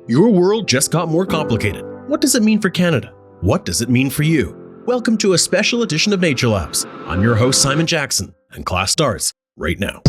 Your world just got more complicated. What does it mean for Canada? What does it mean for you? Welcome to a special edition of Nature Labs. I'm your host, Simon Jackson, and class starts right now.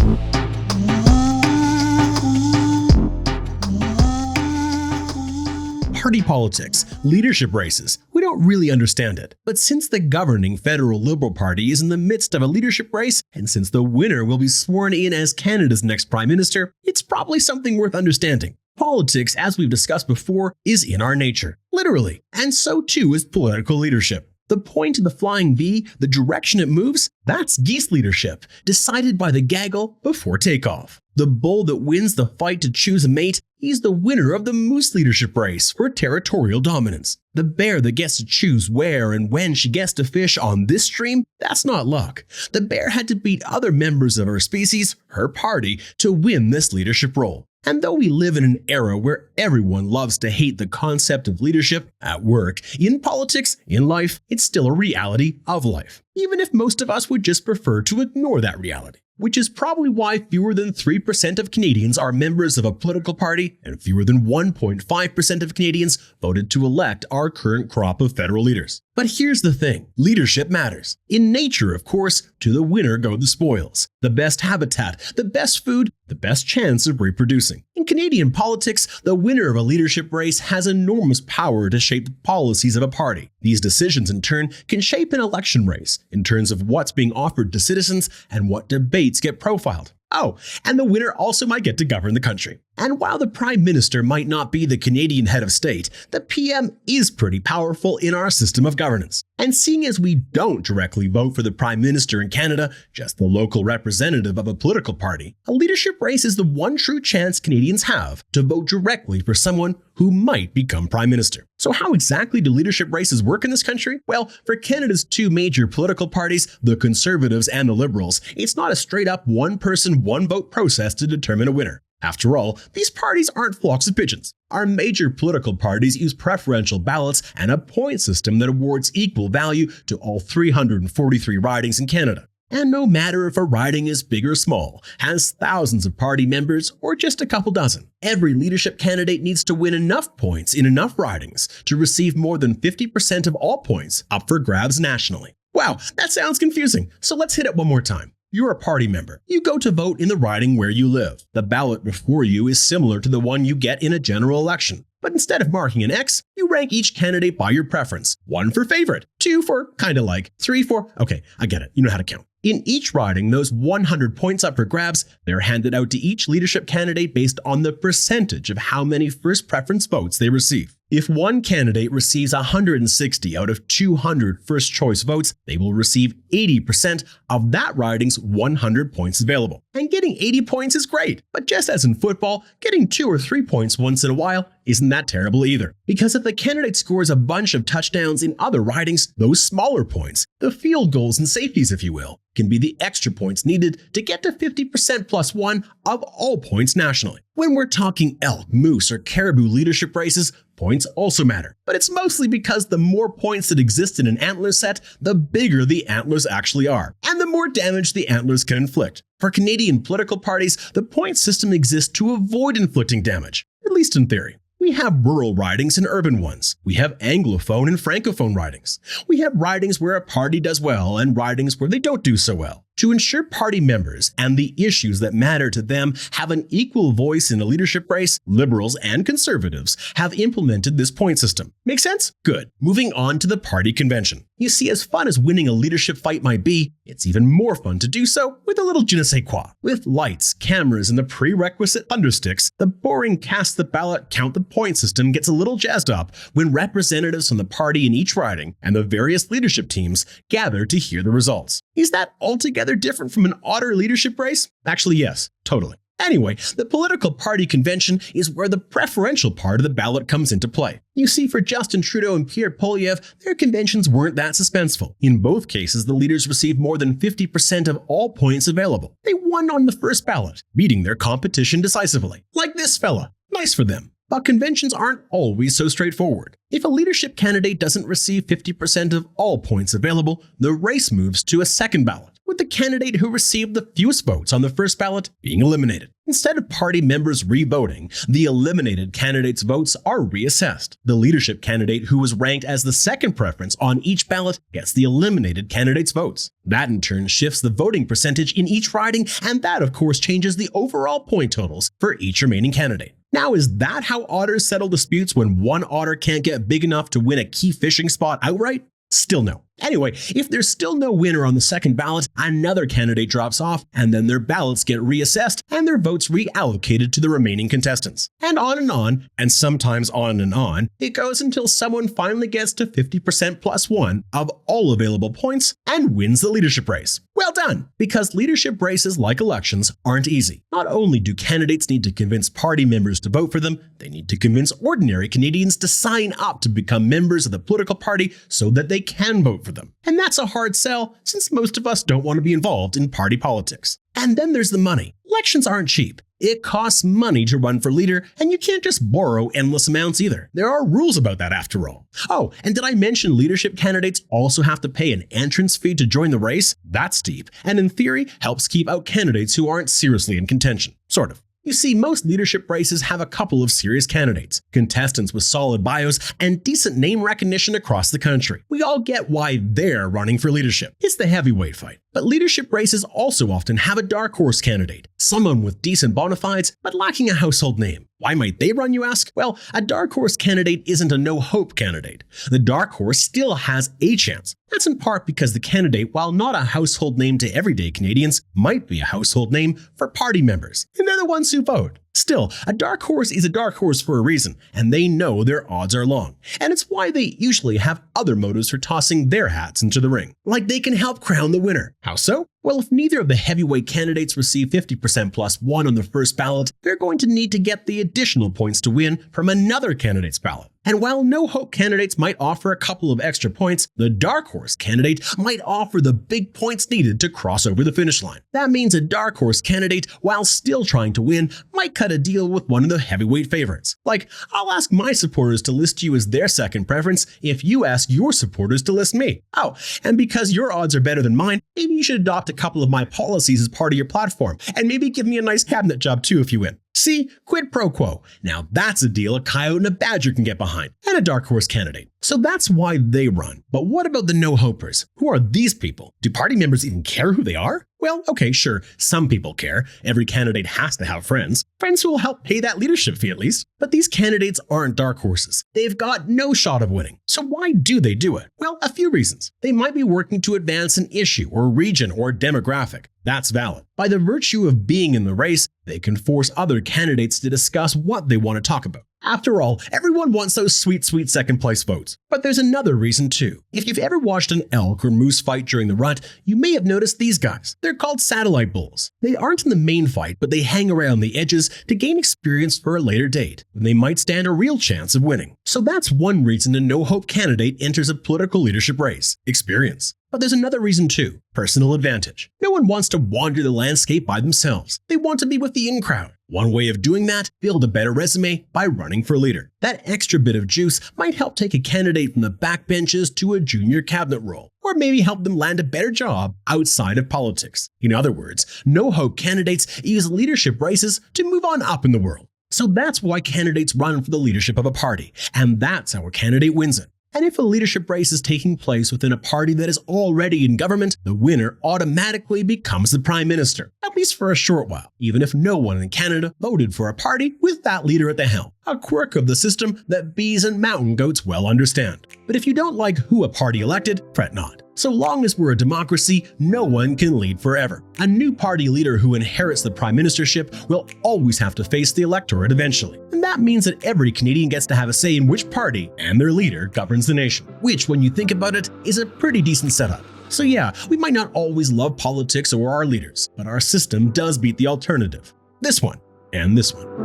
Party politics, leadership races, we don't really understand it. But since the governing federal Liberal Party is in the midst of a leadership race, and since the winner will be sworn in as Canada's next Prime Minister, it's probably something worth understanding. Politics, as we've discussed before, is in our nature, literally, and so too is political leadership. The point of the flying bee, the direction it moves, that's geese leadership, decided by the gaggle before takeoff. The bull that wins the fight to choose a mate is the winner of the moose leadership race for territorial dominance. The bear that gets to choose where and when she gets to fish on this stream, that's not luck. The bear had to beat other members of her species, her party, to win this leadership role. And though we live in an era where everyone loves to hate the concept of leadership at work, in politics, in life, it's still a reality of life. Even if most of us would just prefer to ignore that reality. Which is probably why fewer than 3% of Canadians are members of a political party and fewer than 1.5% of Canadians voted to elect our current crop of federal leaders. But here's the thing, leadership matters. In nature, of course, to the winner go the spoils. The best habitat, the best food, the best chance of reproducing. In Canadian politics, the winner of a leadership race has enormous power to shape the policies of a party. These decisions, in turn, can shape an election race in terms of what's being offered to citizens and what debates get profiled. Oh, and the winner also might get to govern the country. And while the Prime Minister might not be the Canadian head of state, the PM is pretty powerful in our system of governance. And seeing as we don't directly vote for the Prime Minister in Canada, just the local representative of a political party, a leadership race is the one true chance Canadians have to vote directly for someone who might become Prime Minister. So how exactly do leadership races work in this country? Well, for Canada's two major political parties, the Conservatives and the Liberals, it's not a straight-up one-person, one-vote process to determine a winner. After all, these parties aren't flocks of pigeons. Our major political parties use preferential ballots and a point system that awards equal value to all 343 ridings in Canada. And no matter if a riding is big or small, has thousands of party members or just a couple dozen, every leadership candidate needs to win enough points in enough ridings to receive more than 50% of all points up for grabs nationally. Wow, that sounds confusing, so let's hit it one more time. You're a party member. You go to vote in the riding where you live. The ballot before you is similar to the one you get in a general election. But instead of marking an X, you rank each candidate by your preference. 1 for favorite, 2 for kinda like, 3 for, okay, I get it, you know how to count. In each riding, those 100 points up for grabs, they're handed out to each leadership candidate based on the percentage of how many first preference votes they receive. If one candidate receives 160 out of 200 first choice votes, they will receive 80% of that riding's 100 points available. And getting 80 points is great, but just as in football, getting 2 or 3 points once in a while isn't that terrible either. Because if the candidate scores a bunch of touchdowns in other ridings, those smaller points, the field goals and safeties if you will, can be the extra points needed to get to 50% plus 1 of all points nationally. When we're talking elk, moose, or caribou leadership races, points also matter. But it's mostly because the more points that exist in an antler set, the bigger the antlers actually are, and the more damage the antlers can inflict. For Canadian political parties, the point system exists to avoid inflicting damage, at least in theory. We have rural ridings and urban ones. We have Anglophone and Francophone ridings. We have ridings where a party does well and ridings where they don't do so well. To ensure party members and the issues that matter to them have an equal voice in a leadership race, Liberals and Conservatives have implemented this point system. Make sense? Good. Moving on to the party convention. You see, as fun as winning a leadership fight might be, it's even more fun to do so with a little je ne sais quoi. With lights, cameras, and the prerequisite thundersticks, the boring cast the ballot, count the point system gets a little jazzed up when representatives from the party in each riding and the various leadership teams gather to hear the results. Is that altogether different from an otter leadership race? Actually, yes, totally. Anyway, the political party convention is where the preferential part of the ballot comes into play. You see, for Justin Trudeau and Pierre Poilievre, their conventions weren't that suspenseful. In both cases, the leaders received more than 50% of all points available. They won on the first ballot, beating their competition decisively. Like this fella. Nice for them. But conventions aren't always so straightforward. If a leadership candidate doesn't receive 50% of all points available, the race moves to a second ballot, with the candidate who received the fewest votes on the first ballot being eliminated. Instead of party members re-voting, the eliminated candidate's votes are reassessed. The leadership candidate who was ranked as the second preference on each ballot gets the eliminated candidate's votes. That in turn shifts the voting percentage in each riding, and that of course changes the overall point totals for each remaining candidate. Now, is that how otters settle disputes when one otter can't get big enough to win a key fishing spot outright? Still no. Anyway, if there's still no winner on the second ballot, another candidate drops off, and then their ballots get reassessed and their votes reallocated to the remaining contestants. And on, and sometimes on and on, it goes until someone finally gets to 50% plus one of all available points and wins the leadership race. Well done! Because leadership races, like elections, aren't easy. Not only do candidates need to convince party members to vote for them, they need to convince ordinary Canadians to sign up to become members of the political party so that they can vote for them. And that's a hard sell, since most of us don't want to be involved in party politics. And then there's the money. Elections aren't cheap. It costs money to run for leader, and you can't just borrow endless amounts either. There are rules about that after all. Oh, and did I mention leadership candidates also have to pay an entrance fee to join the race? That's steep, and in theory, helps keep out candidates who aren't seriously in contention. Sort of. You see, most leadership races have a couple of serious candidates, contestants with solid bios and decent name recognition across the country. We all get why they're running for leadership. It's the heavyweight fight. But leadership races also often have a dark horse candidate, someone with decent bona fides but lacking a household name. Why might they run, you ask? Well, a dark horse candidate isn't a no-hope candidate. The dark horse still has a chance. That's in part because the candidate, while not a household name to everyday Canadians, might be a household name for party members, and they're the ones who vote. Still, a dark horse is a dark horse for a reason, and they know their odds are long. And it's why they usually have other motives for tossing their hats into the ring. Like they can help crown the winner. How so? Well, if neither of the heavyweight candidates receive 50% plus one on the first ballot, they're going to need to get the additional points to win from another candidate's ballot. And while no-hope candidates might offer a couple of extra points, the dark horse candidate might offer the big points needed to cross over the finish line. That means a dark horse candidate, while still trying to win, might cut a deal with one of the heavyweight favorites. Like, I'll ask my supporters to list you as their second preference if you ask your supporters to list me. Oh, and because your odds are better than mine, maybe you should adopt a couple of my policies as part of your platform, and maybe give me a nice cabinet job too if you win. See? Quid pro quo. Now that's a deal a coyote and a badger can get behind, and a dark horse candidate. So that's why they run. But what about the no-hopers? Who are these people? Do party members even care who they are? Well, okay, sure, some people care. Every candidate has to have friends. Friends who will help pay that leadership fee at least. But these candidates aren't dark horses. They've got no shot of winning. So why do they do it? Well, a few reasons. They might be working to advance an issue or region or demographic. That's valid. By the virtue of being in the race, they can force other candidates to discuss what they want to talk about. After all, everyone wants those sweet second place votes. But there's another reason too. If you've ever watched an elk or moose fight during the rut, you may have noticed these guys. They're called satellite bulls. They aren't in the main fight, but they hang around the edges to gain experience for a later date, when they might stand a real chance of winning. So that's one reason a no-hope candidate enters a political leadership race: experience. But there's another reason too: personal advantage. No one wants to wander the landscape by themselves. They want to be with the in-crowd. One way of doing that: build a better resume by running for leader. That extra bit of juice might help take a candidate from the backbenches to a junior cabinet role, or maybe help them land a better job outside of politics. In other words, no-hope candidates use leadership races to move on up in the world. So that's why candidates run for the leadership of a party, and that's how a candidate wins it. And if a leadership race is taking place within a party that is already in government, the winner automatically becomes the Prime Minister, at least for a short while, even if no one in Canada voted for a party with that leader at the helm. A quirk of the system that bees and mountain goats well understand. But if you don't like who a party elected, fret not. So long as we're a democracy, no one can lead forever. A new party leader who inherits the prime ministership will always have to face the electorate eventually. And that means that every Canadian gets to have a say in which party and their leader governs the nation, which, when you think about it, is a pretty decent setup. So yeah, we might not always love politics or our leaders, but our system does beat the alternative. This one and this one.